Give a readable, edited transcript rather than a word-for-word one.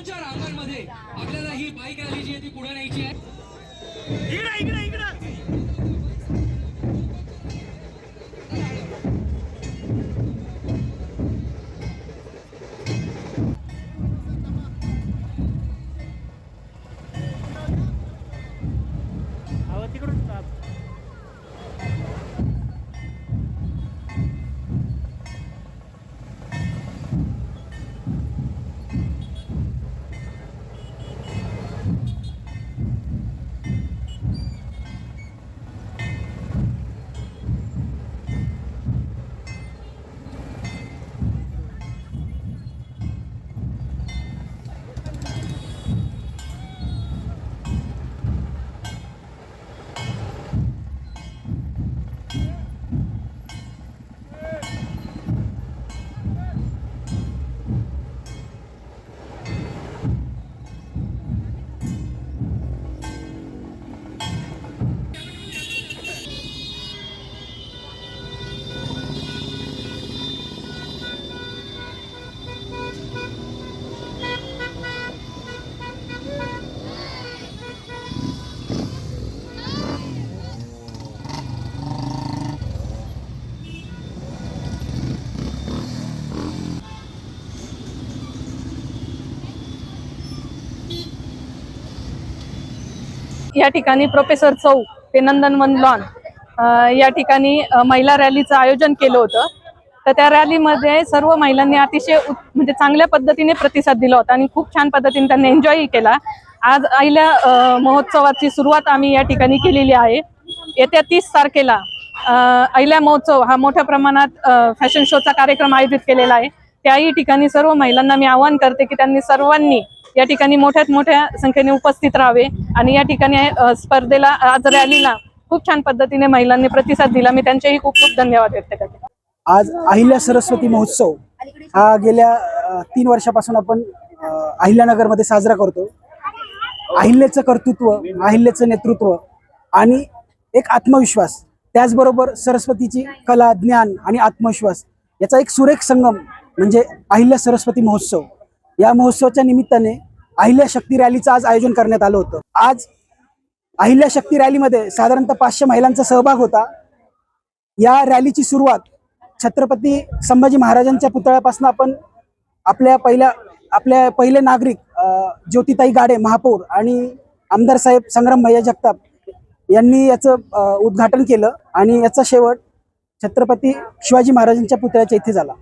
2-4 रांगांमध्ये आपल्याला ही bike rally जी आहे ती पुढे न्यायची आहे। इकडे या ठिकाणी प्रोफेसर चौक ते नंदनवन लॉन या ठिकाणी महिला रॅलीचं आयोजन केलं होतं। तर त्या रॅलीमध्ये सर्व महिलांनी अतिशय म्हणजे चांगल्या पद्धतीने प्रतिसाद दिला होता आणि खूप छान पद्धतीने त्यांनी एन्जॉय केला। आज अहिल्या महोत्सवाची सुरुवात आम्ही या ठिकाणी केलेली आहे। येत्या 30 तारखेला अहिल्या महोत्सव हा मोठ्या प्रमाणात फॅशन शोचा कार्यक्रम आयोजित केलेला आहे। त्याही ठिकाणी सर्व महिलांना मी आवाहन करते की त्यांनी सर्वांनी या ठिकाणी मोठ्या संख्येने उपस्थित राहावे आणि या ठिकाणी स्पर्धेला आज रॅलीला खूप छान पद्धतीने महिलांनी प्रतिसाद दिला। मी त्यांचेही खूप खूप धन्यवाद व्यक्त करते। आज अहिल्या सरस्वती महोत्सव हा गेल्या 3 वर्षापासून आपण अहिल्यानगरमध्ये साजरा करतो। अहिल्याचं कर्तृत्व, अहिल्याचं नेतृत्व आणि एक आत्मविश्वास, त्याचबरोबर सरस्वतीची कला, ज्ञान आणि आत्मविश्वास याचा एक सुरेख संगम म्हणजे अहिल्या सरस्वती महोत्सव। या महोत्सवाच्या निमित्ताने अहिल्या शक्ती रॅलीचं आज आयोजन करण्यात आलं होतं। आज अहिल्या शक्ती रॅलीमध्ये साधारणतः 500 महिलांचा सहभाग होता। या रॅलीची सुरुवात छत्रपती संभाजी महाराजांच्या पुतळ्यापासून आपण आपल्या पहिले नागरिक ज्योतिताई गाडे महापौर आणि आमदार साहेब संग्राम भैया जगताप यांनी याचं उद्घाटन केलं आणि याचा शेवट छत्रपती शिवाजी महाराजांच्या पुतळ्याच्या इथे झाला।